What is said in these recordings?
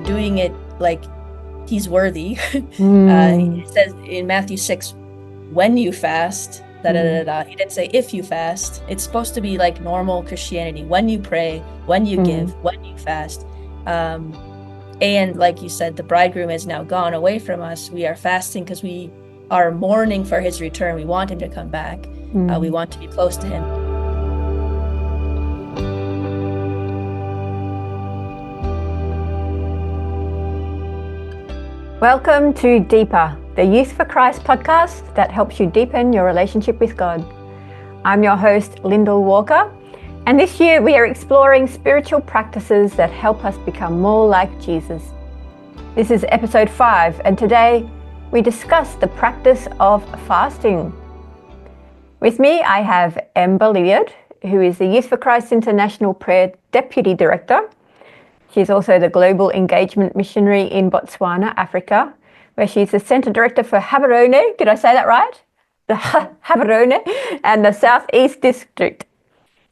doing it like he's worthy. It says in Matthew 6, when you fast, da da da da. He didn't say if you fast. It's supposed to be like normal Christianity. When you pray, when you give, when you fast. And like you said, the bridegroom has now gone away from us. We are fasting because we are mourning for his return. We want him to come back. We want to be close to him. Welcome to Deeper, the Youth for Christ podcast that helps you deepen your relationship with God. I'm your host, Lyndal Walker, and this year we are exploring spiritual practices that help us become more like Jesus. This is episode 5, and today we discuss the practice of fasting. With me, I have Ember Liddiard, who is the Youth for Christ International Prayer Deputy Director. She's also the Global Engagement Missionary in Botswana, Africa, where she's the Centre Director for Gaborone, did I say that right? The Gaborone and the Southeast District.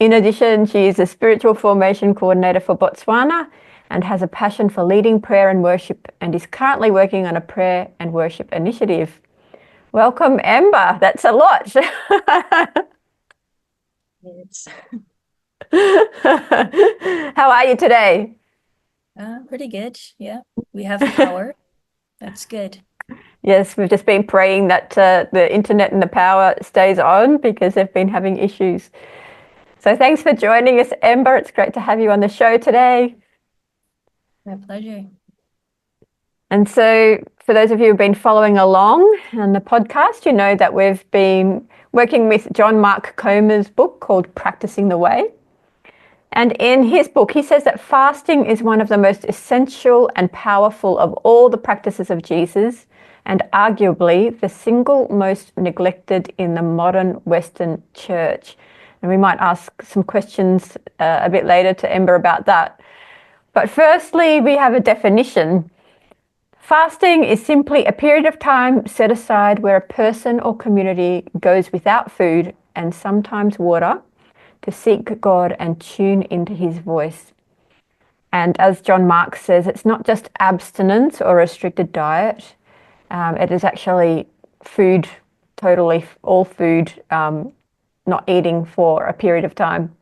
In addition, she is a Spiritual Formation Coordinator for Botswana and has a passion for leading prayer and worship and is currently working on a prayer and worship initiative. Welcome, Ember. That's a lot. It's How are you today? pretty good. Yeah, we have power. That's good. Yes, we've just been praying that the internet and the power stays on because they've been having issues. So thanks for joining us, Ember. It's great to have you on the show today. My pleasure. And so for those of you who've been following along on the podcast, you know that we've been working with John Mark Comer's book called Practicing the Way. And in his book, he says that fasting is one of the most essential and powerful of all the practices of Jesus, and arguably the single most neglected in the modern Western church. And we might ask some questions a bit later to Ember about that. But firstly, we have a definition. Fasting is simply a period of time set aside where a person or community goes without food and sometimes water to seek God and tune into his voice. And as John Mark says, it's not just abstinence or a restricted diet. It is actually food, totally all food, not eating for a period of time.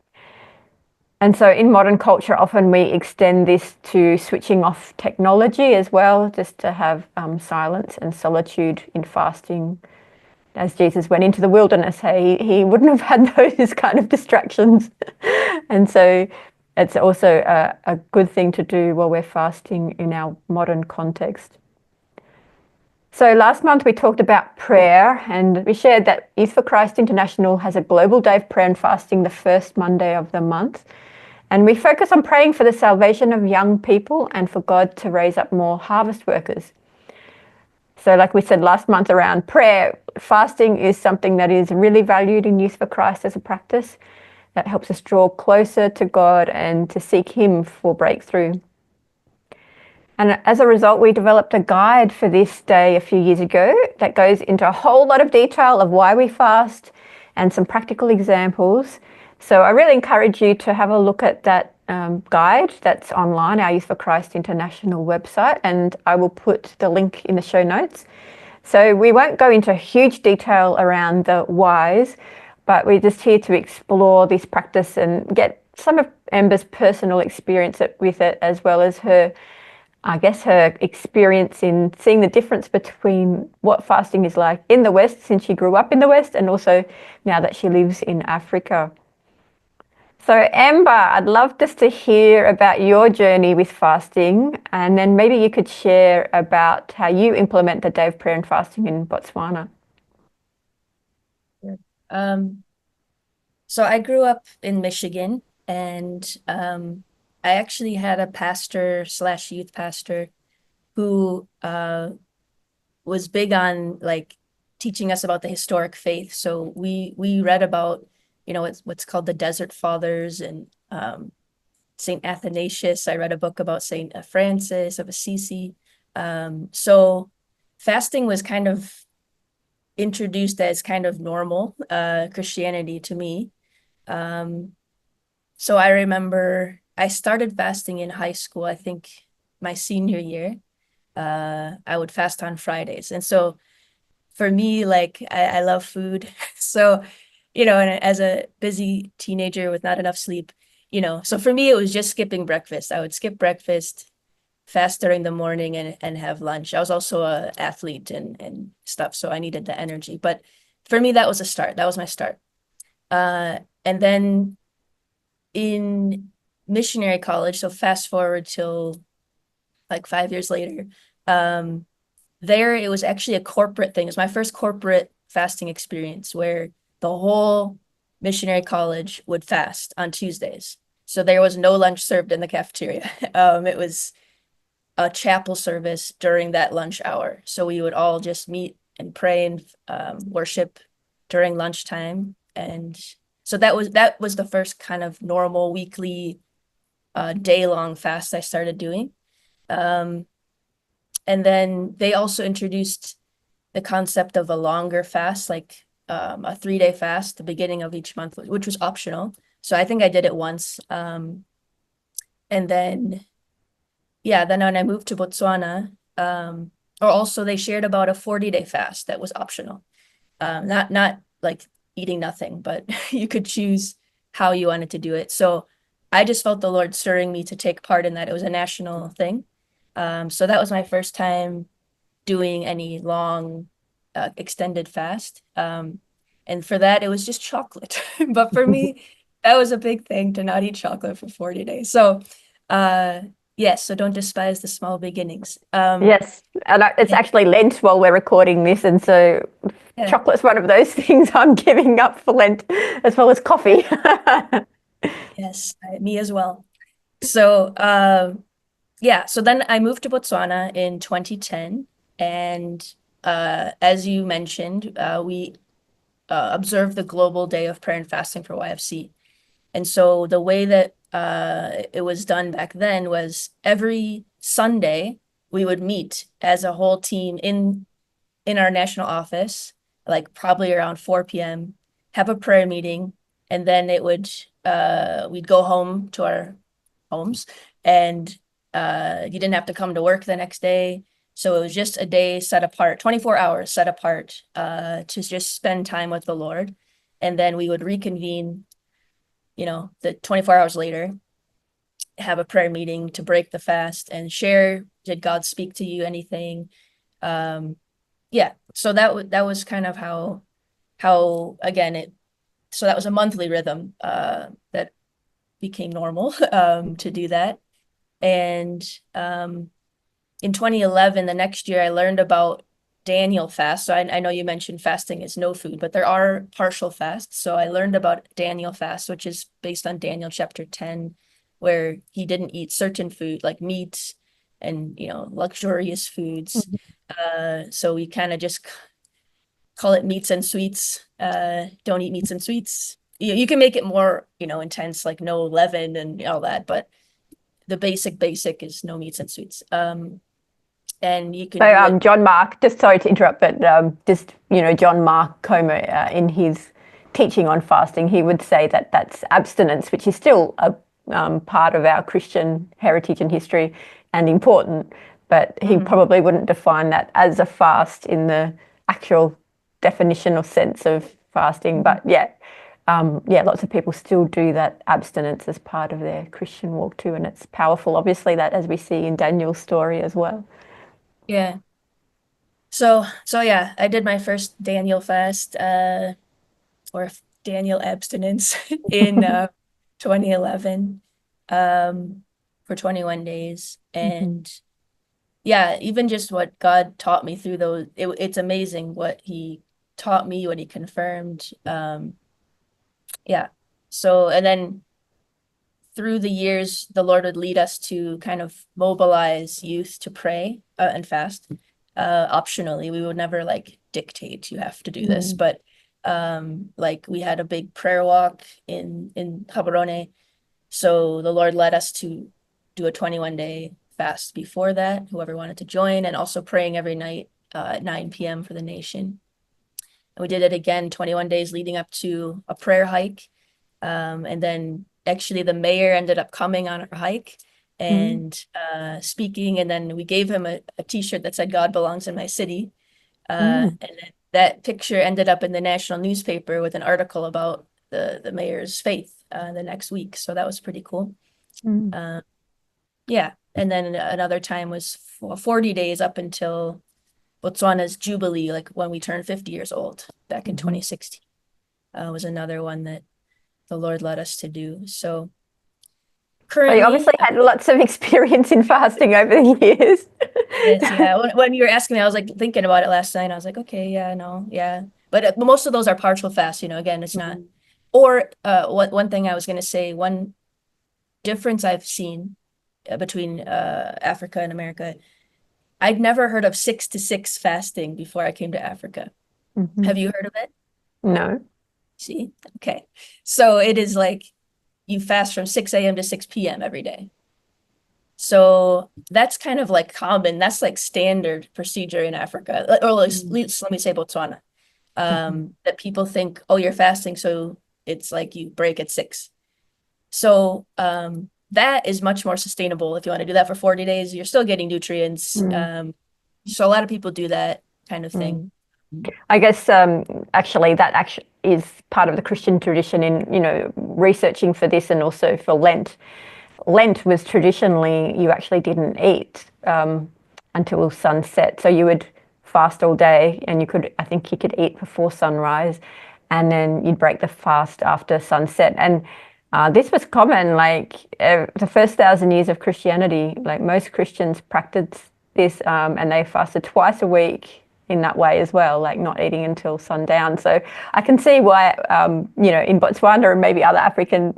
And so in modern culture, often we extend this to switching off technology as well, just to have silence and solitude in fasting. As Jesus went into the wilderness, he wouldn't have had those kind of distractions. And so it's also a good thing to do while we're fasting in our modern context. So last month we talked about prayer, and we shared that Youth for Christ International has a global day of prayer and fasting the first Monday of the month. And we focus on praying for the salvation of young people and for God to raise up more harvest workers. So like we said last month around prayer, fasting is something that is really valued in Youth for Christ as a practice that helps us draw closer to God and to seek him for breakthrough. And as a result, we developed a guide for this day a few years ago that goes into a whole lot of detail of why we fast and some practical examples. So I really encourage you to have a look at that guide that's online, our Youth for Christ International website, and I will put the link in the show notes. So we won't go into huge detail around the whys, but we're just here to explore this practice and get some of Ember's personal experience with it, as well as her experience in seeing the difference between what fasting is like in the West, since she grew up in the West, and also now that she lives in Africa. So Ember, I'd love just to hear about your journey with fasting, and then maybe you could share about how you implement the day of prayer and fasting in Botswana. So I grew up in Michigan, and I actually had a pastor/youth pastor who was big on like teaching us about the historic faith. So we read about, it's what's called the Desert Fathers and Saint Athanasius. I read a book about Saint Francis of Assisi. So fasting was kind of introduced as kind of normal Christianity to me. So I remember I started fasting in high school. I think my senior year, I would fast on Fridays. And so for me, like I love food. So, and as a busy teenager with not enough sleep, so for me it was just skipping breakfast. I would skip breakfast, fast during the morning and have lunch. I was also a athlete and stuff, so I needed the energy. But for me, that was a start. That was my start. And then in missionary college, so fast forward till like 5 years later, um, there it was actually a corporate thing. It was my first corporate fasting experience where the whole missionary college would fast on Tuesdays. So there was no lunch served in the cafeteria. It was a chapel service during that lunch hour. So we would all just meet and pray and worship during lunchtime. And so that was the first kind of normal weekly day-long fast I started doing. Um, and then they also introduced the concept of a longer fast, like a 3-day fast, the beginning of each month, which was optional. So I think I did it once. And then, yeah, then when I moved to Botswana, or also they shared about a 40-day fast that was optional. Not like eating nothing, but you could choose how you wanted to do it. So I just felt the Lord stirring me to take part in that. It was a national thing. So that was my first time doing any long, extended fast. And for that, it was just chocolate. But for me, that was a big thing to not eat chocolate for 40 days. So, uh, yes, so don't despise the small beginnings. Yes, and it's Yeah, actually Lent while we're recording this, and so yeah, chocolate's one of those things I'm giving up for Lent, as well as coffee. yes, me as well. So, yeah, so then I moved to Botswana in 2010. And as you mentioned, we observed the Global Day of Prayer and Fasting for YFC. And so the way that it was done back then was every Sunday we would meet as a whole team in our national office, like probably around 4 p.m., have a prayer meeting, and then we'd go home to our homes, and you didn't have to come to work the next day. So it was just a day set apart, 24 hours set apart to just spend time with the Lord. And then we would reconvene, the 24 hours later, have a prayer meeting to break the fast and share, did God speak to you, anything? Um, yeah, so that was kind of how again it so that was a monthly rhythm that became normal to do that. And in 2011, the next year, I learned about Daniel fast. So I know you mentioned fasting is no food, but there are partial fasts. So I learned about Daniel fast, which is based on Daniel chapter 10, where he didn't eat certain food like meat and luxurious foods. So we kind of just call it meats and sweets. Don't eat meats and sweets. You can make it more, intense, like no leaven and all that, but the basic is no meats and sweets. And you can So, do it. John Mark, just sorry to interrupt, but John Mark Comer, in his teaching on fasting, he would say that that's abstinence, which is still a part of our Christian heritage and history and important, but he Mhm. probably wouldn't define that as a fast in the actual definition or sense of fasting. Mhm. But yeah, lots of people still do that abstinence as part of their Christian walk too, and it's powerful, obviously, that as we see in Daniel's story as well. Yeah. So yeah, I did my first Daniel fast, or Daniel abstinence in 2011, for 21 days. Mhm. And yeah, even just what God taught me through those, it's amazing what he taught me, what he confirmed. Yeah. So, and then through the years, the Lord would lead us to kind of mobilize youth to pray and fast. Optionally, we would never like dictate you have to do this, Mm. but like we had a big prayer walk in Gaborone, so the Lord led us to do a 21-day fast before that, whoever wanted to join, and also praying every night at 9 p.m. for the nation. And we did it again 21 days leading up to a prayer hike. And then actually the mayor ended up coming on our hike Mm, and speaking. And then we gave him a t-shirt that said God belongs in my city. mm, And then that picture ended up in the national newspaper with an article about the mayor's faith the next week. So that was pretty cool. mm, Uh, yeah. And then another time was 40 days up until Botswana's Jubilee, like when we turned 50 years old back in mhm. 2016, was another one that the Lord led us to do. So So you currently, obviously had lots of experience in fasting over the years. yes, yeah. When you were asking me, I was like thinking about it last night. I was like, okay, yeah, no, yeah. But most of those are partial fasts, again, it's not. Mm, Or one thing I was going to say, one difference I've seen between Africa and America, I'd never heard of 6 to 6 fasting before I came to Africa. Have mhm. you heard of it? No. See? Okay. So it is like you fast from 6 a.m. to 6 p.m. every day. So that's kind of like common. That's like standard procedure in Africa, or Mm, let me say Botswana. mhm, That people think, oh, you're fasting, so it's like you break at 6. So that is much more sustainable. If you want to do that for 40 days, you're still getting nutrients. mm, So a lot of people do that kind of mm. thing. I guess actually that actually is part of the Christian tradition in, researching for this and also for Lent. Lent was traditionally you actually didn't eat until sunset. So you would fast all day and I think you could eat before sunrise and then you'd break the fast after sunset. And this was common, like the first 1,000 years of Christianity, like most Christians practiced this and they fasted twice a week in that way as well, like not eating until sundown. So I can see why, in Botswana and maybe other African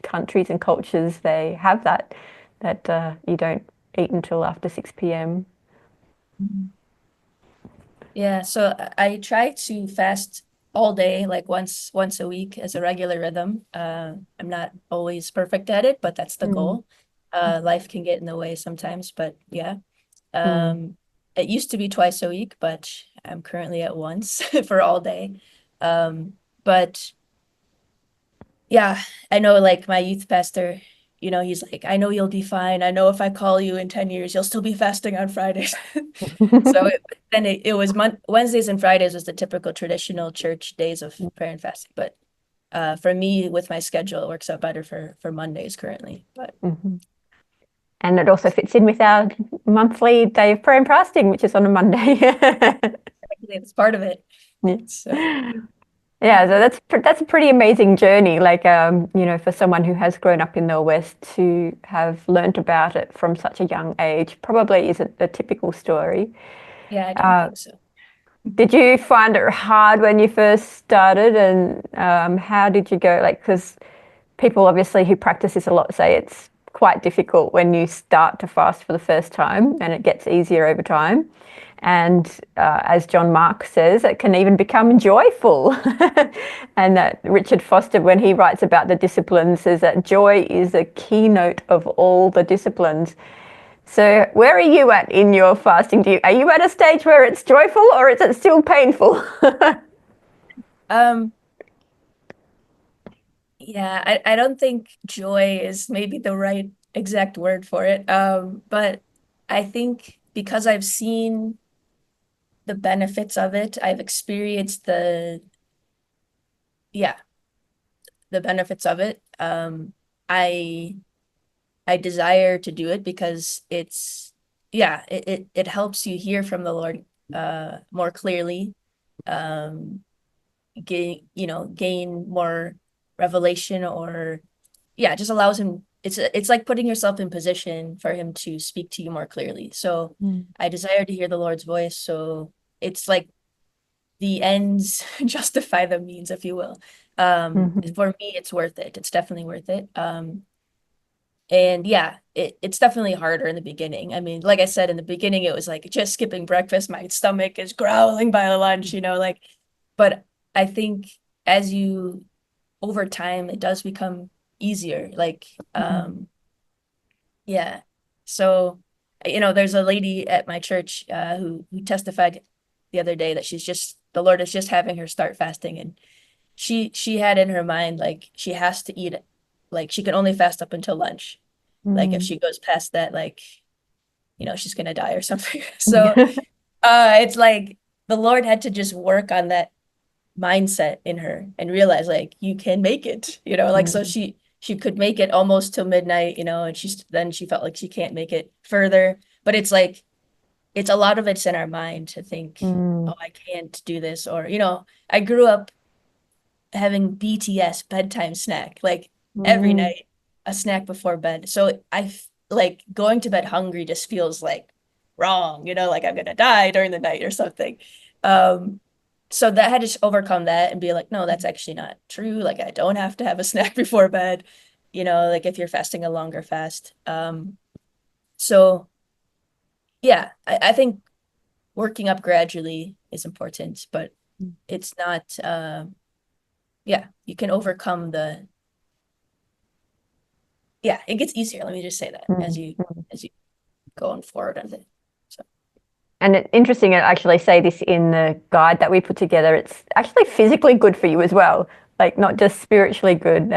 countries and cultures, they have that you don't eat until after 6 p.m. Mhm. Yeah, so I try to fast all day, like once a week as a regular rhythm. I'm not always perfect at it, but that's the Mm, goal. Life can get in the way sometimes, but yeah. mm, Um, it used to be twice a week, but I'm currently at once for all day. But yeah, I know like my youth pastor, he's like, I know you'll be fine. I know if I call you in 10 years, you'll still be fasting on Fridays. So it was Wednesdays and Fridays was the typical traditional church days of prayer and fasting. But for me, with my schedule, it works out better for Mondays currently. But Mhm. And it also fits in with our monthly day of prayer and fasting, which is on a Monday. actually, it's part of it. So Yeah. Yeah, so that's a pretty amazing journey. Like, for someone who has grown up in the West to have learnt about it from such a young age, probably isn't a typical story. yeah, I don't Uh, think so. did you find it hard when you first started, and how did you go? Like, because people obviously who practice this a lot say it's quite difficult when you start to fast for the first time, and it gets easier over time. And as John Mark says, it can even become joyful. And that Richard Foster, when he writes about the disciplines, says that joy is the keynote of all the disciplines. So, where are you at in your fasting? Are you at a stage where it's joyful or is it still painful? Um, yeah, I don't think joy is maybe the right exact word for it. But I think because I've seen the benefits of it, I've experienced yeah, the benefits of it. I I desire to do it because yeah, it helps you hear from the Lord more clearly, um, gain more revelation, or yeah, it just allows him. It's like putting yourself in position for him to speak to you more clearly. So Mm, I desire to hear the Lord's voice. So it's like the ends justify the means, if you will. mhm, For me, it's worth it. It's definitely worth it. And yeah, it's definitely harder in the beginning. I mean, like I said, in the beginning, it was like just skipping breakfast. My stomach is growling by lunch, like, but I think as you, over time, it does become easier. Like, mm, yeah. So, there's a lady at my church who testified the other day that the Lord is just having her start fasting, and she had in her mind like she has to eat, like she can only fast up until lunch. Like if Mm. she goes past that, like, she's gonna die or something. So it's like the Lord had to just work on that mindset in her and realize like you can make it, like so Mm. she could make it almost till midnight, and she felt like she can't make it further. But it's like it's a lot of it's in our mind to think, Mm. oh, I can't do this, or I grew up having BTS bedtime snack like every Mm. night, a snack before bed. So like going to bed hungry just feels like wrong, like I'm gonna die during the night or something. Um, so that had to overcome that and be like, no, that's actually not true. Like I don't have to have a snack before bed, like if you're fasting a longer fast. So yeah, I think working up gradually is important, but it's not yeah, you can overcome the yeah, it gets easier. Let me just say that Mm. Mm. as you going forward on it. So And it's interesting, I actually say this in the guide that we put together. It's actually physically good for you as well, like not just spiritually good.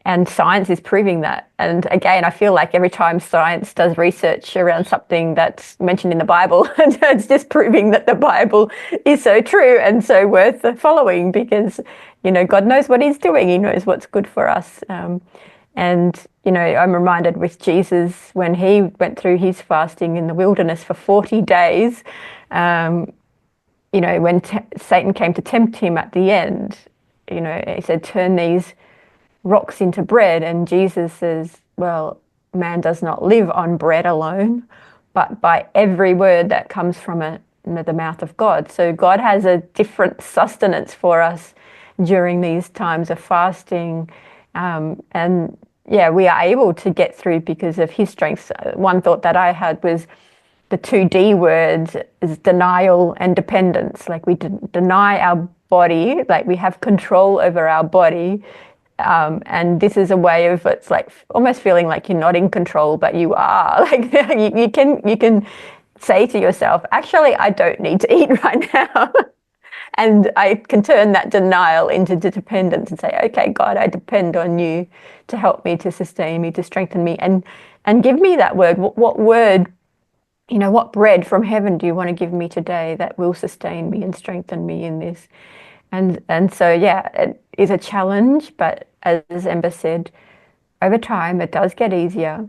And science is proving that. And again, I feel like every time science does research around something that's mentioned in the Bible, it's just proving that the Bible is so true and so worth following because, God knows what He's doing. He knows what's good for us. And, I'm reminded with Jesus when He went through His fasting in the wilderness for 40 days, um, when Satan came to tempt Him at the end, He said, turn these rocks into bread. And Jesus says, well, man does not live on bread alone, but by every word that comes from the mouth of God. So God has a different sustenance for us during these times of fasting. And yeah, we are able to get through because of His strength. One thought that I had was the two D words is denial and dependence. Like we deny our body, like we have control over our body, and this is a way of it's like almost feeling like you're not in control, but you are. Like you can say to yourself, actually, I don't need to eat right now. And I can turn that denial into dependence and say, okay, God, I depend on you to help me, to sustain me, to strengthen me, and give me that word. What word, what bread from heaven do you want to give me today that will sustain me and strengthen me in this? And so yeah, it is a challenge, but as Ember said, over time it does get easier.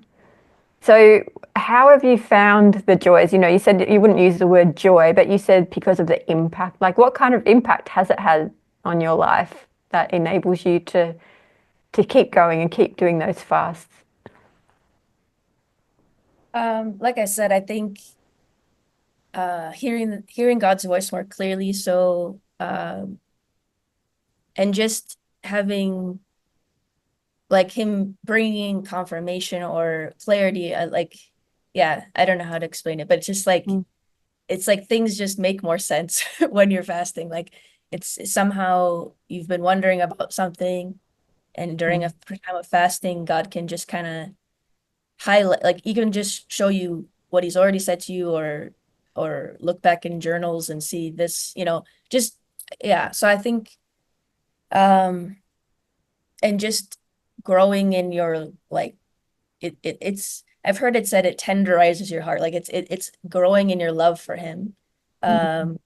So how have you found the joys? You said that you wouldn't use the word joy, but you said because of the impact. Like what kind of impact has it had on your life that enables you to keep going and keep doing those fasts? like I said, I think hearing God's voice more clearly. So and just having like him bringing confirmation or clarity, like yeah, I don't know how to explain it, but Mm. it's like things just make more sense when you're fasting. Like it's somehow you've been wondering about something, and during a Mm. time of fasting, God can just kind of highlight, like he can just show you what he's already said to you, or look back in journals and see this, just yeah. So I think um and just growing in your like it's I've heard it said it tenderizes your heart, like it's growing in your love for him. Mm. um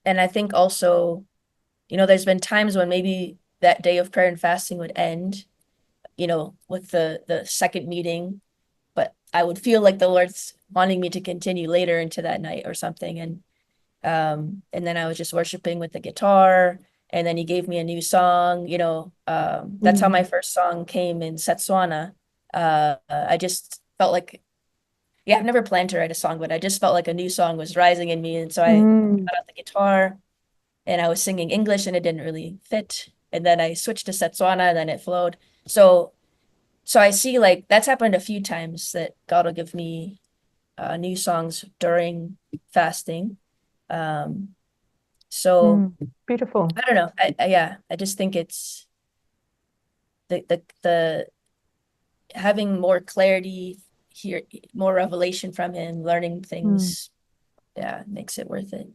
and I think also, there's been times when maybe that day of prayer and fasting would end, with the second meeting, but I would feel like the Lord's wanting me to continue later into that night or something. And then I was just worshiping with the guitar, and then he gave me a new song. That's how my Mm. first song came in Setswana. I just felt like, yeah, I've never planned to write a song, but I just felt like a new song was rising in me. And so I Mm. got out the guitar and I was singing English and it didn't really fit. And then I switched to Setswana and then it flowed. So I see like that's happened a few times that God will give me new songs during fasting. Um, so Mm. Beautiful. I don't know. Yeah, I just think it's the having more clarity here, more revelation from him, learning Mm. things. Yeah, makes it worth it.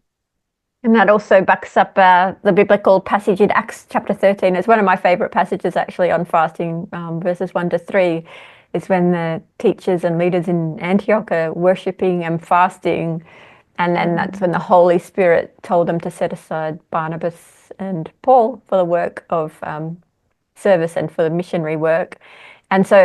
And that also backs up the biblical passage in Acts chapter 13. It's one of my favorite passages actually on fasting, verses 1 to 3. is when the teachers and leaders in Antioch are worshipping and fasting. And then that's Mhm. when the Holy Spirit told them to set aside Barnabas and Paul for the work of service and for the missionary work. And so,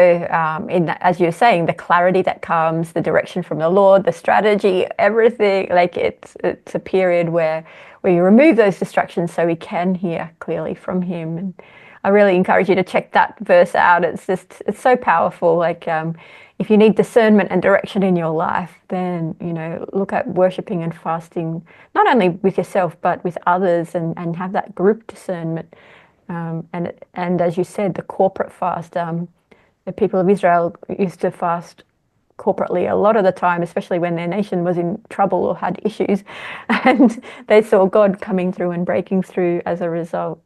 in that, as you're saying, the clarity that comes, the direction from the Lord, the strategy, everything, like it's a period where you remove those distractions so we can hear clearly from Him. And I really encourage you to check that verse out. It's so powerful. Like if you need discernment and direction in your life, then look at worshiping and fasting, not only with yourself but with others, and have that group discernment. And as you said, the corporate fast. The people of Israel used to fast corporately a lot of the time, especially when their nation was in trouble or had issues, and they saw God coming through and breaking through as a result.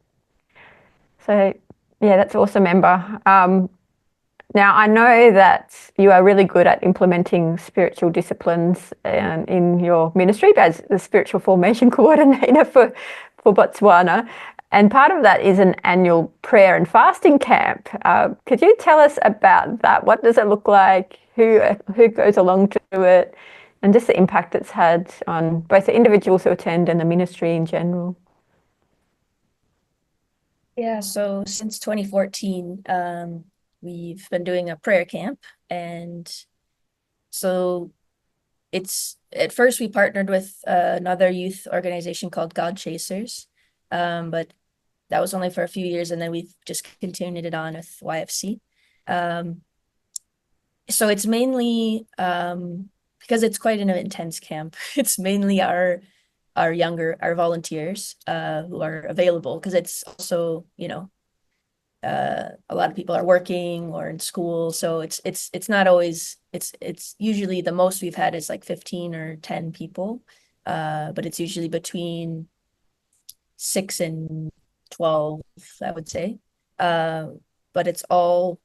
So, yeah, that's awesome, Ember. Now, I know that you are really good at implementing spiritual disciplines in your ministry as the spiritual formation coordinator for Botswana. And part of that is an annual prayer and fasting camp. Could you tell us about that? What does it look like? Who goes along to it? And just the impact it's had on both the individuals who attend and the ministry in general. Yeah, so since 2014, we've been doing a prayer camp. And so it's at first we partnered with another youth organization called God Chasers. But that was only for a few years, and then we've just continued it on with YFC. Um, so it's mainly because it's quite an intense camp. It's mainly our volunteers who are available, because it's also, a lot of people are working or in school, so it's not always, it's usually the most we've had is like 15 or 10 people, but it's usually between 6 and 12, I would say. Uh, but it's all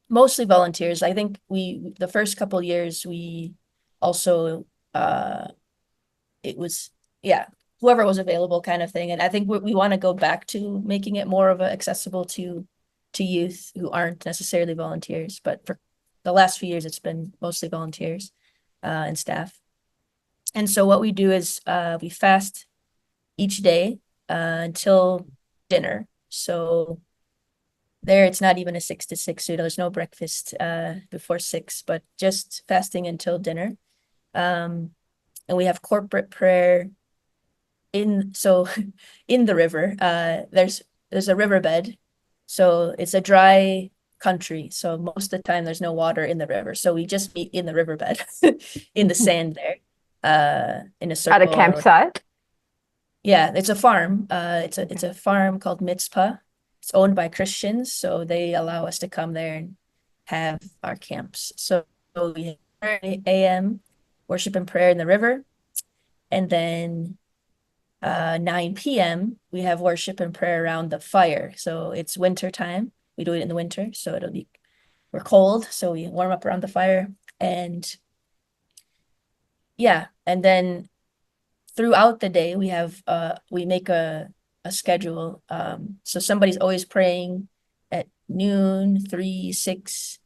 mostly volunteers. I think the first couple years, we also, it was, yeah, whoever was available kind of thing. And I think we want to go back to making it more of a accessible to youth who aren't necessarily volunteers. But for the last few years, it's been mostly volunteers and staff. And so what we do is we fast each day until dinner. So there, it's not even a 6 to 6. So there's no breakfast before 6, but just fasting until dinner. Um, and we have corporate prayer so in the river. There's a riverbed, so it's a dry country. So most of the time, there's no water in the river. So we just meet in the riverbed, in the sand there, in a At a circle or. campsite. Yeah, it's a farm. It's a farm called Mitzpah. It's owned by Christians, so they allow us to come there and have our camps. So we have a.m. worship and prayer in the river, and then 9 p.m. we have worship and prayer around the fire. So it's winter time. We do it in the winter, so we're cold, so we warm up around the fire, and yeah, and then throughout the day we make a schedule. So somebody's always praying at noon, 3, 6,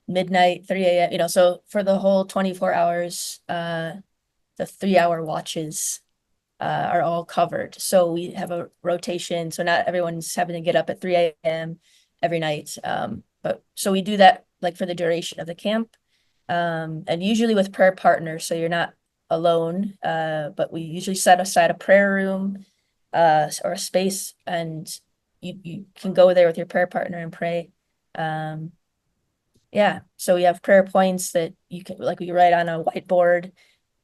midnight, 3 a.m. So for the whole 24 hours, the 3 hour watches are all covered. So we have a rotation, so not everyone's having to get up at 3 a.m. every night. But so we do that like for the duration of the camp, and usually with prayer partners, so you're not alone. But we usually set aside a prayer room, or a space, and you can go there with your prayer partner and pray. Um, yeah, so we have prayer points that you can, like, we write on a whiteboard,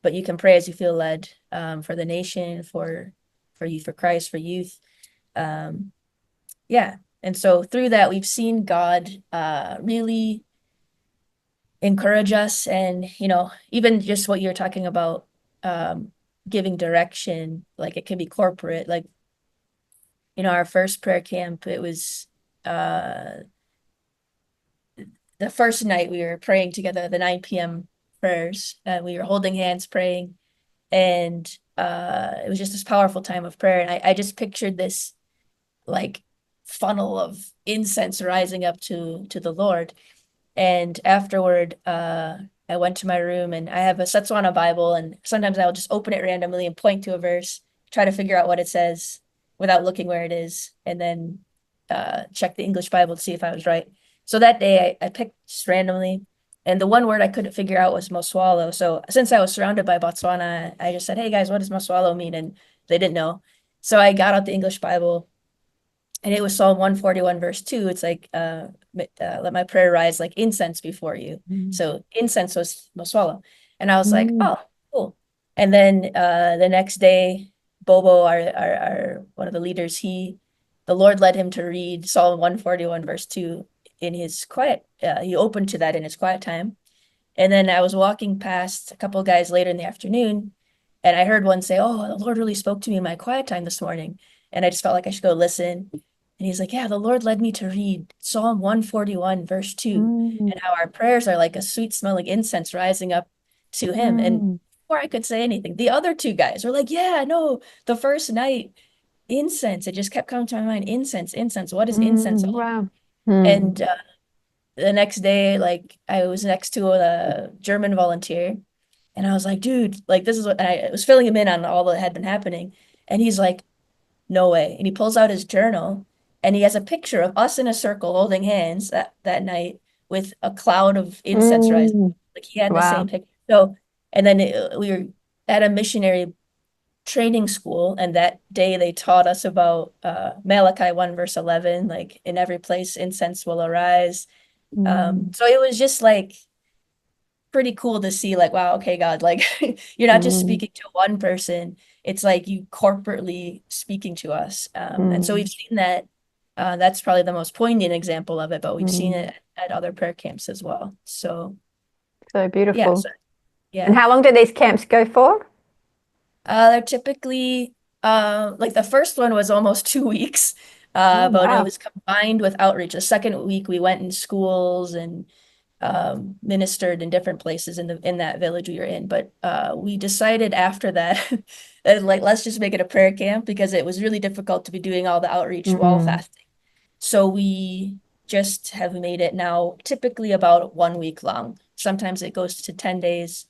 but you can pray as you feel led, for the nation, for youth for Christ, for youth. Um, yeah, and so through that, we've seen God really encourage us, and even just what you're talking about, um, giving direction, like it can be corporate, like our first prayer camp, it was uh the first night we were praying together, the 9 p.m. prayers, and we were holding hands praying, and it was just this powerful time of prayer, and I just pictured this like funnel of incense rising up to the Lord. And afterward, I went to my room and I have a Setswana Bible, and sometimes I'll just open it randomly and point to a verse, try to figure out what it says without looking where it is, and then check the English Bible to see if I was right. So that day I picked just randomly, and the one word I couldn't figure out was Moswalo. So since I was surrounded by Botswana, I just said, "Hey guys, what does Moswalo mean?" And they didn't know. So I got out the English Bible, and it was Psalm 141 verse 2. It's like let my prayer rise like incense before you. Mm. So incense was Moswala. And I was like, Mm. oh, cool. And then the next day, Bobo, our one of the leaders, the Lord led him to read Psalm 141 verse 2 in his quiet. He opened to that in his quiet time. And then I was walking past a couple of guys later in the afternoon, and I heard one say, "Oh, the Lord really spoke to me in my quiet time this morning." And I just felt like I should go listen. And he's like, "Yeah, the Lord led me to read Psalm 141, verse 2, Mm. and how our prayers are like a sweet smelling incense rising up to him." And Mm. before I could say anything, the other two guys were like, "Yeah, no, the first night, incense." It just kept coming to my mind, incense, incense. What is incense? Mm. Wow. Mm. And the next day, like I was next to a German volunteer, and I was like, dude, like this is what, and I was filling him in on all that had been happening. And he's like, no way. And he pulls out his journal, and he has a picture of us in a circle holding hands that night with a cloud of incense rising. Mm. Like he had the same Wow. picture. So, and then we were at a missionary training school, and that day they taught us about Malachi 1 verse 11, like in every place incense will arise. Mm. So it was just like pretty cool to see, like, wow, okay, God, like you're not just Mm. speaking to one person, it's like you corporately speaking to us. And so Mm. we've seen that. That's probably the most poignant example of it, but we've seen Mm. it at other prayer camps as well. So So yeah, beautiful. so And yeah. how long do these camps go for? They're typically like the first one was almost 2 weeks, Oh, but it wow. was combined with outreach. The second week we went in schools and ministered in different places in that village we were in. But we decided after that, that, like, let's just make it a prayer camp because it was really difficult to be doing all the outreach while Mm. fasting. So we just have made it now typically about 1 week long. Sometimes it goes to 10 days,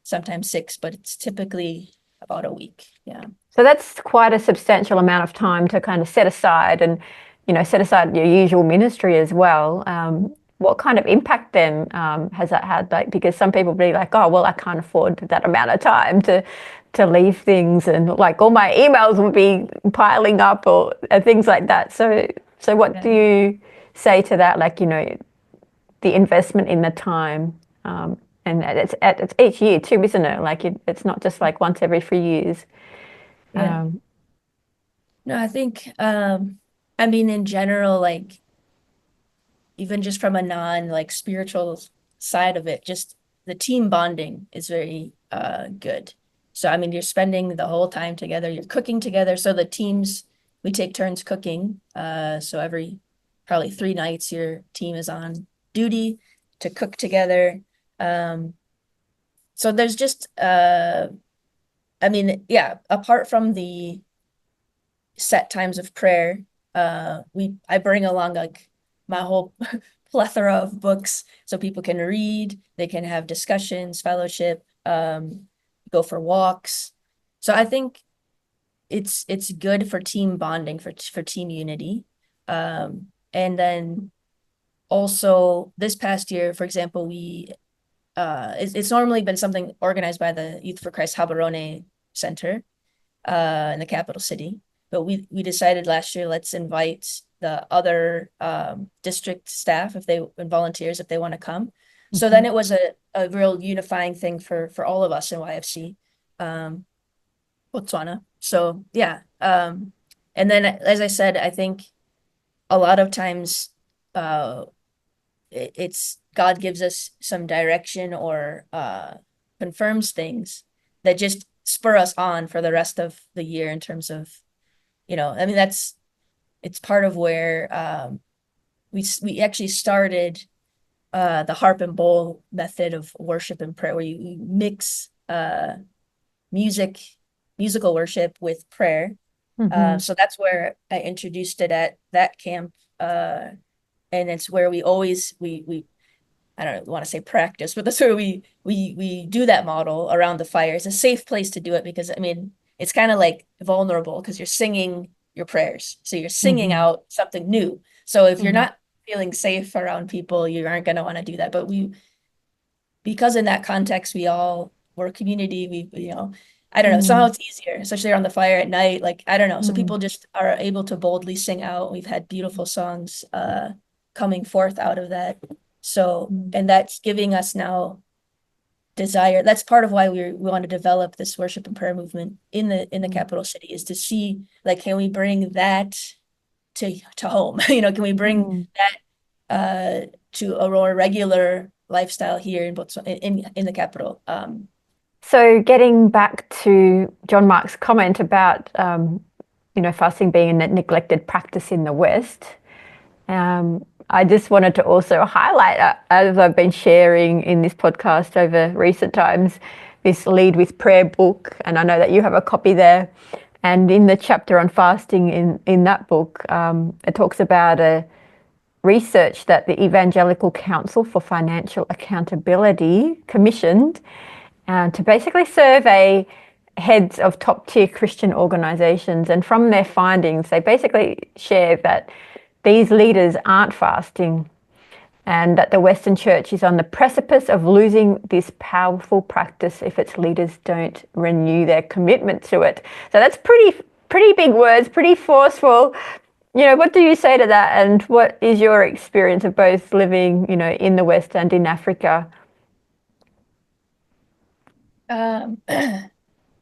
sometimes six, but it's typically about a week. Yeah. So that's quite a substantial amount of time to kind of set aside and, set aside your usual ministry as well. What kind of impact then has that had? Like, because some people be like, oh, well, I can't afford that amount of time to leave things, and like all my emails would be piling up or things like that. So what Yeah. do you say to that? Like, the investment in the time, and it's each year too, isn't it? Like it's not just like once every few years. Yeah. Um, No, I think I mean in general, like even just from a non like spiritual side of it, just the team bonding is very good. So I mean you're spending the whole time together, you're cooking together. So the teams, we take turns cooking. So every probably 3 nights your team is on duty to cook together. Um, so there's just I mean, yeah, apart from the set times of prayer, I bring along like my whole plethora of books so people can read, they can have discussions, fellowship, go for walks. So I think it's good for team bonding, for team unity. And then also this past year, for example, it's normally been something organized by the Youth for Christ Gaborone Center in the capital city. But we decided last year, let's invite the other district staff if they and volunteers if they want to come. So then mhm. it was a real unifying thing for all of us in YFC, um, Botswana. So yeah, and then as I said, I think a lot of times uh, it's God gives us some direction or confirms things that just spur us on for the rest of the year in terms of, I mean, it's part of where we actually started the harp and bowl method of worship and prayer, where you mix music, musical worship with prayer. Mhm. So that's where I introduced it at that camp. And it's where we always we I don't want to say practice, but that's where we do that model around the fire. It's a safe place to do it because I mean it's kind of like vulnerable because you're singing your prayers. So you're singing Mm-hmm. out something new. So if you're Mm-hmm. not feeling safe around people, you aren't going to want to do that. But we because in that context we're a community, I don't know, somehow it's easier, especially around the fire at night. Like I don't know. So Mm-hmm. people just are able to boldly sing out. We've had beautiful songs coming forth out of that. So, and that's giving us now desire. That's part of why we want to develop this worship and prayer movement in the capital city is to see like can we bring that to home? Can we bring Mm-hmm. that to a more regular lifestyle here in Botswana in the capital? So getting back to John Mark's comment about fasting being a neglected practice in the West, I just wanted to also highlight, as I've been sharing in this podcast over recent times, this Lead with Prayer book, and I know that you have a copy there. And in the chapter on fasting in that book, it talks about a research that the Evangelical Council for Financial Accountability commissioned to basically survey heads of top tier Christian organizations. And from their findings, they basically share that these leaders aren't fasting and that the Western Church is on the precipice of losing this powerful practice if its leaders don't renew their commitment to it. So that's pretty big words, pretty forceful. What do you say to that? And what is your experience of both living, in the West and in Africa? Um,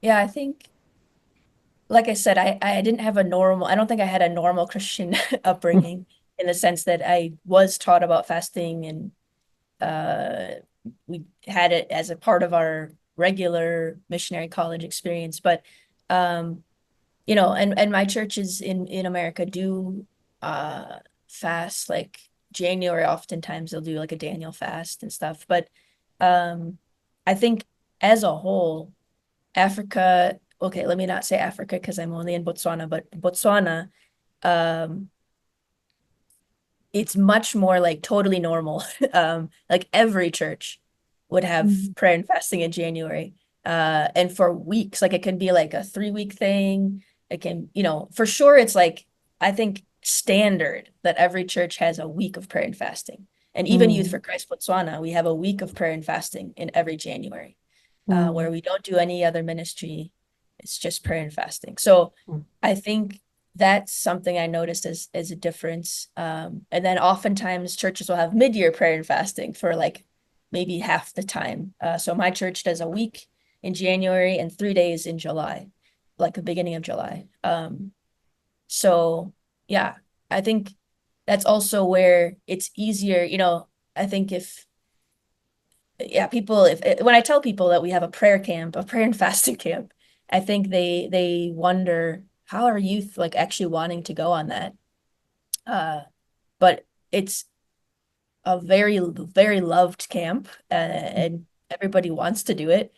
yeah, I think, like I said, I didn't have I don't think I had a normal Christian upbringing in the sense that I was taught about fasting and we had it as a part of our regular missionary college experience. But and my churches in America do fast like January, oftentimes they'll do like a Daniel fast and stuff. But um I think as a whole, Africa, okay, let me not say Africa because I'm only in Botswana, but Botswana, um, it's much more like totally normal. Like every church would have Mm, prayer and fasting in January. And for weeks, like it can be like a 3 week thing. It can, for sure it's like I think standard that every church has a week of prayer and fasting. And even Youth mm, for Christ Botswana, we have a week of prayer and fasting in every January, mm, where we don't do any other ministry. It's just prayer and fasting. So mm, I think that's something I noticed as a difference. And then oftentimes churches will have mid-year prayer and fasting for like maybe half the time. So my church does a week in January and 3 days in July, like the beginning of July. So yeah, I think that's also where it's easier, I think if yeah, people if when I tell people that we have a prayer camp, a prayer and fasting camp, I think they wonder how are youth like actually wanting to go on that. Uh, but it's a very loved camp, and everybody wants to do it.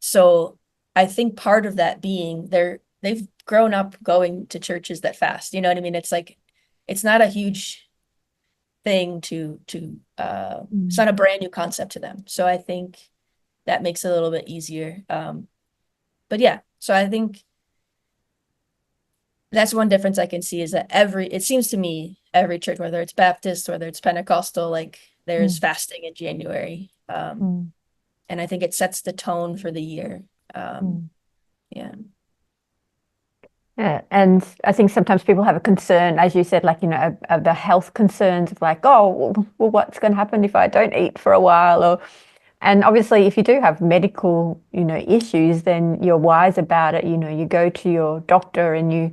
So I think part of that being they've grown up going to churches that fast. You know what I mean? It's like it's not a huge thing it's mm, not a brand new concept to them. So I think that makes it a little bit easier. But yeah, so I think that's one difference I can see is that it seems to me, every church, whether it's Baptist, whether it's Pentecostal, like there's mm, fasting in January. mm, And I think it sets the tone for the year. mm. Yeah. Yeah, and I think sometimes people have a concern, as you said, like, of the health concerns of like, oh, well, what's going to happen if I don't eat for a while? And obviously, if you do have medical, issues, then you're wise about it. You go to your doctor and you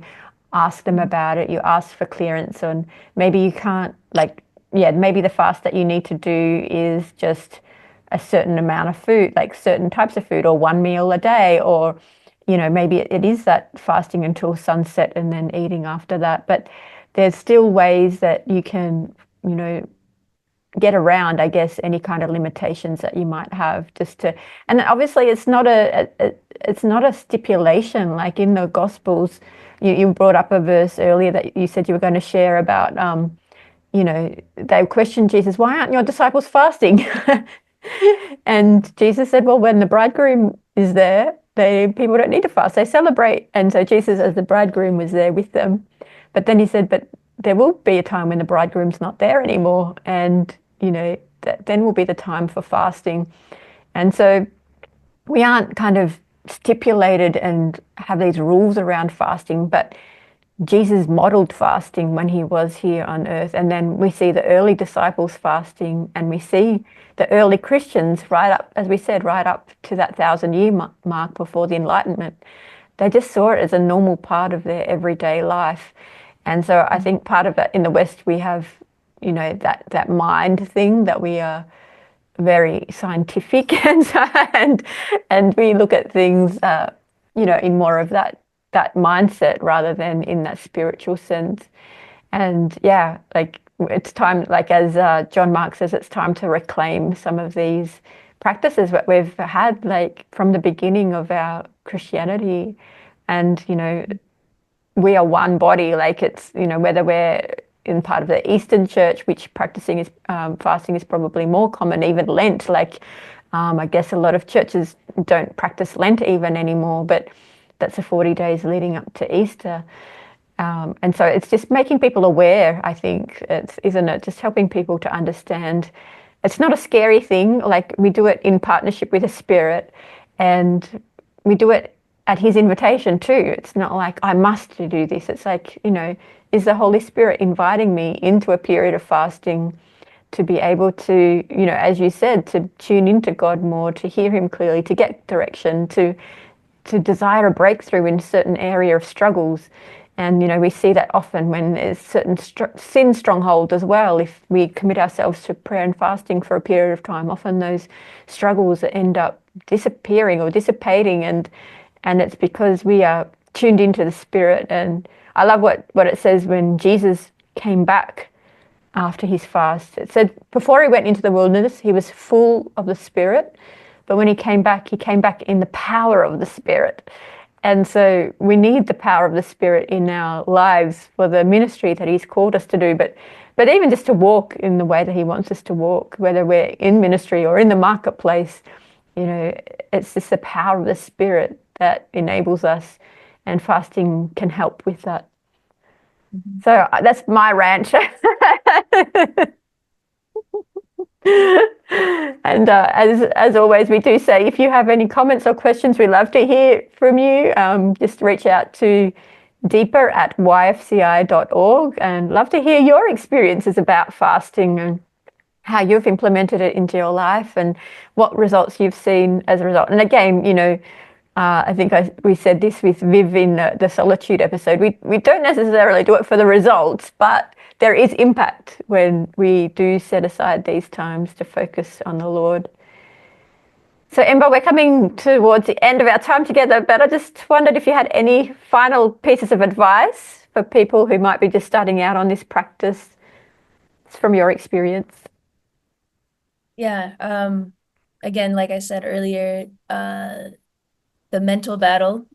ask them about it. You ask for clearance, and maybe you can't, like, yeah, maybe the fast that you need to do is just a certain amount of food, like certain types of food, or one meal a day, or maybe it is that fasting until sunset and then eating after that. But there's still ways that you can, you know, get around, I guess, any kind of limitations that you might have just to, and obviously it's not a stipulation like in the Gospels. You brought up a verse earlier that you said you were going to share about they questioned Jesus, why aren't your disciples fasting? And Jesus said, well, when the bridegroom is there, people don't need to fast. They celebrate. And so Jesus, as the bridegroom, was there with them. But then he said, but there will be a time when the bridegroom's not there anymore. And, then will be the time for fasting. And so we aren't kind of stipulated and have these rules around fasting, but Jesus modeled fasting when he was here on earth. And then we see the early disciples fasting, and we see the early Christians right up, as we said, right up to that 1,000-year mark before the Enlightenment. They just saw it as a normal part of their everyday life. And so I think part of that in the West, we have, that mind thing that we are very scientific and we look at things, in more of that mindset rather than in that spiritual sense. And yeah, like it's time, like as John Mark says, it's time to reclaim some of these practices that we've had, like from the beginning of our Christianity. And, we are one body, like it's, whether we're in part of the Eastern Church, which practicing is fasting is probably more common, even Lent. Like, I guess a lot of churches don't practice Lent even anymore, but that's the 40 days leading up to Easter. And so it's just making people aware, I think, isn't it? Just helping people to understand it's not a scary thing. Like we do it in partnership with the Spirit, and we do it at His invitation too. It's not like I must do this. It's like, is the Holy Spirit inviting me into a period of fasting to be able to, as you said, to tune into God more, to hear Him clearly, to get direction, to desire a breakthrough in certain area of struggles. And, we see that often when there's certain sin stronghold as well. If we commit ourselves to prayer and fasting for a period of time, often those struggles end up disappearing or dissipating. And it's because we are tuned into the Spirit. And I love what it says when Jesus came back after his fast. It said before he went into the wilderness, he was full of the Spirit. But when he came back in the power of the Spirit. And so we need the power of the Spirit in our lives for the ministry that He's called us to do. But even just to walk in the way that He wants us to walk, whether we're in ministry or in the marketplace, it's just the power of the Spirit that enables us. And fasting can help with that. So that's my rant. And as always, we do say if you have any comments or questions, we love to hear from you. Just reach out to deeper@yfci.org, and love to hear your experiences about fasting and how you've implemented it into your life and what results you've seen as a result. And again, I think we said this with Viv in the solitude episode. We don't necessarily do it for the results, but there is impact when we do set aside these times to focus on the Lord. So Ember, we're coming towards the end of our time together, but I just wondered if you had any final pieces of advice for people who might be just starting out on this practice from your experience. Yeah. Again, like I said earlier, the mental battle,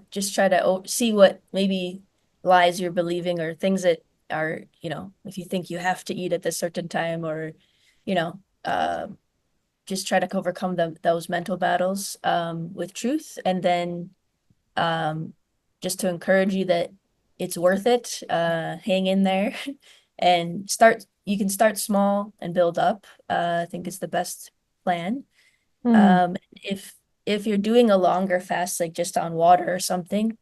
just try to see what maybe lies you're believing or things that are, if you think you have to eat at this certain time or, you know, uh, just try to overcome those mental battles with truth. And then just to encourage you that it's worth it, hang in there and you can start small and build up. I think it's the best plan. Mm. If you're doing a longer fast, like just on water or something,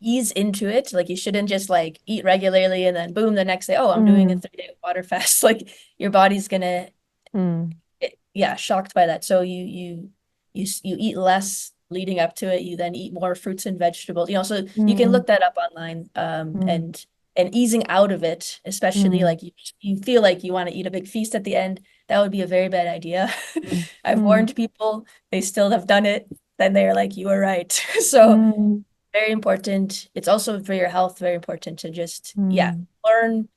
ease into it. Like you shouldn't just like eat regularly and then boom, the next day, oh, I'm doing a Mm. 3-day water fast. Like your body's gonna, Mm. shocked by that. So you eat less leading up to it. You then eat more fruits and vegetables. So you can Mm. look that up online. Mm. And easing out of it, especially Mm. like you feel like you want to eat a big feast at the end, that would be a very bad idea. Mm. I've Mm. warned people, they still have done it. Then they're like, you were right. So Mm. very important. It's also for your health, very important to just, Mm. learn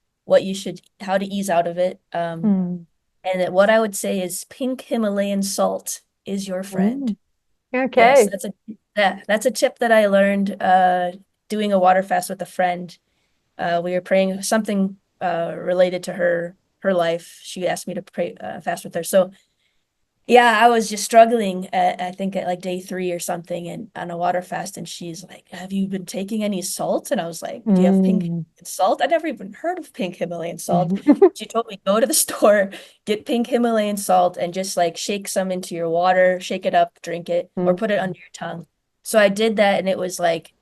how to ease out of it. Mm. And what I would say is pink Himalayan salt is your friend. Mm. Yes, Okay. that's a tip that I learned doing a water fast with a friend. We were praying something related to her life. She asked me to pray fast with her. So yeah, I was just struggling I think at like day 3 or something and on a water fast. And she's like, have you been taking any salt? And I was like, do you have pink Mm. salt? I never even heard of pink Himalayan salt. Mm. She told me, go to the store, get pink Himalayan salt and just like shake some into your water, shake it up, drink it, or put it under your tongue. So I did that and it was like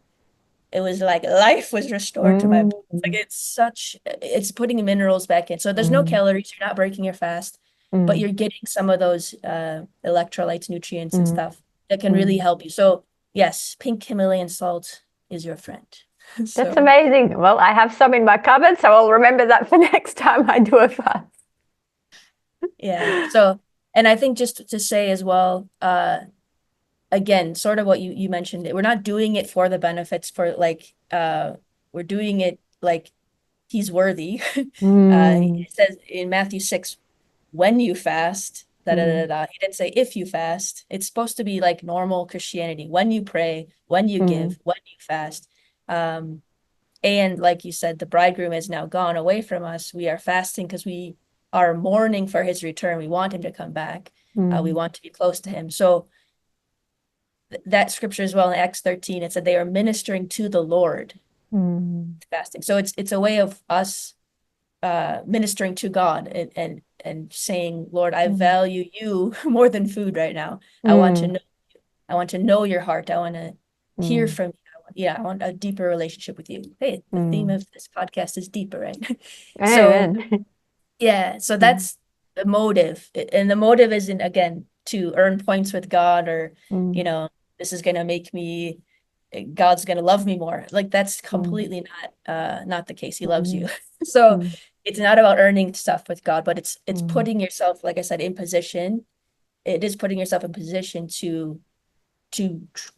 life was restored to my Mm. bones. Like it's putting minerals back in. So there's no Mm. calories, you're not breaking your fast, but Mm. you're getting some of those electrolytes, nutrients and Mm. stuff that can really Mm. help you. So yes, pink Himalayan salt is your friend. That's So amazing. Well, I have some in my cupboard, so I'll remember that for next time I do a fast. yeah. So and I think just to say as well, again, sort of what you mentioned, we're not doing it for the benefits for like we're doing it like he's worthy. Mm. It says in Matthew 6, when you fast, da da da Mm. da. He didn't say if you fast. It's supposed to be like normal Christianity. When you pray, when you Mm. give, when you fast. Um, and like you said, the bridegroom has now gone away from us. We are fasting because we are mourning for his return. We want him to come back. We Mm. want to be close to him. So that scripture as well in Acts 13, it said they are ministering to the Lord Mm. fasting. So it's a way of us ministering to God and saying, Lord, I Mm. value you more than food right now. Mm. I want to know your heart. I want to hear Mm. from you. I want a deeper relationship with you. Hey, the theme Mm. of this podcast is deeper, right? So Amen. yeah, so Mm. that's the motive. And the motive isn't again to earn points with God or, you Mm. know, this is gonna make me God's gonna love me more. Like that's Mm. completely not the case. He loves you. Mm. So Mm. it's not about earning stuff with God, but it's Mm. putting yourself, like I said, in position. It is putting yourself in position to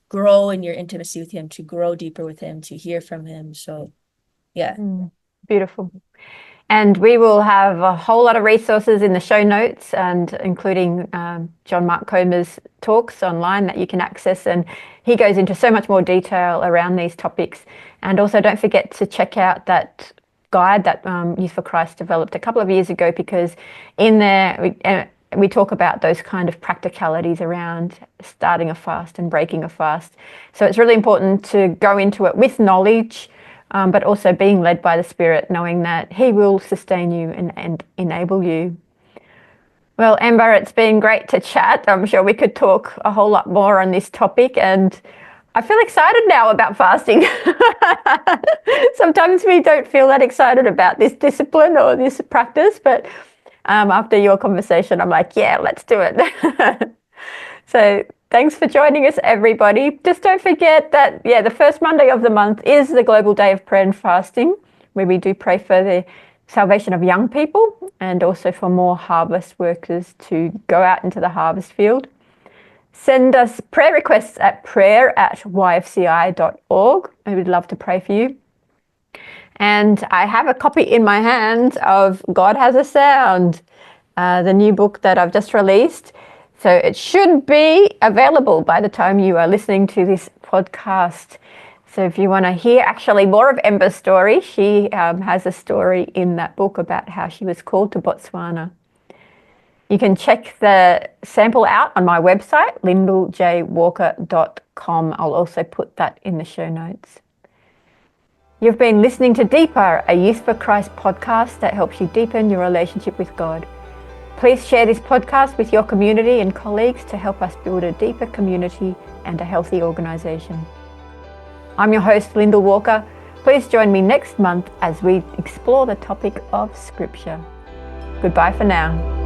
grow in your intimacy with him, to grow deeper with him, to hear from him. So yeah. Mm. Beautiful. And we will have a whole lot of resources in the show notes, and including John Mark Comer's talks online that you can access. And he goes into so much more detail around these topics. And also don't forget to check out that guide that Youth for Christ developed a couple of years ago, because in there we talk about those kind of practicalities around starting a fast and breaking a fast. So it's really important to go into it with knowledge, but also being led by the Spirit, knowing that He will sustain you and enable you. Well, Ember, it's been great to chat. I'm sure we could talk a whole lot more on this topic, and I feel excited now about fasting. Sometimes we don't feel that excited about this discipline or this practice, but after your conversation, I'm like, yeah, let's do it. So thanks for joining us, everybody. Just don't forget that, yeah, the first Monday of the month is the Global Day of Prayer and Fasting, where we do pray for the salvation of young people and also for more harvest workers to go out into the harvest field. Send us prayer requests at prayer@yfci.org. I would love to pray for you. And I have a copy in my hand of God Has a Sound, the new book that I've just released. So it should be available by the time you are listening to this podcast. So if you want to hear actually more of Ember's story, she has a story in that book about how she was called to Botswana. You can check the sample out on my website, lyndalljwalker.com. I'll also put that in the show notes. You've been listening to Deeper, a Youth for Christ podcast that helps you deepen your relationship with God. Please share this podcast with your community and colleagues to help us build a deeper community and a healthy organisation. I'm your host, Lyndal Walker. Please join me next month as we explore the topic of Scripture. Goodbye for now.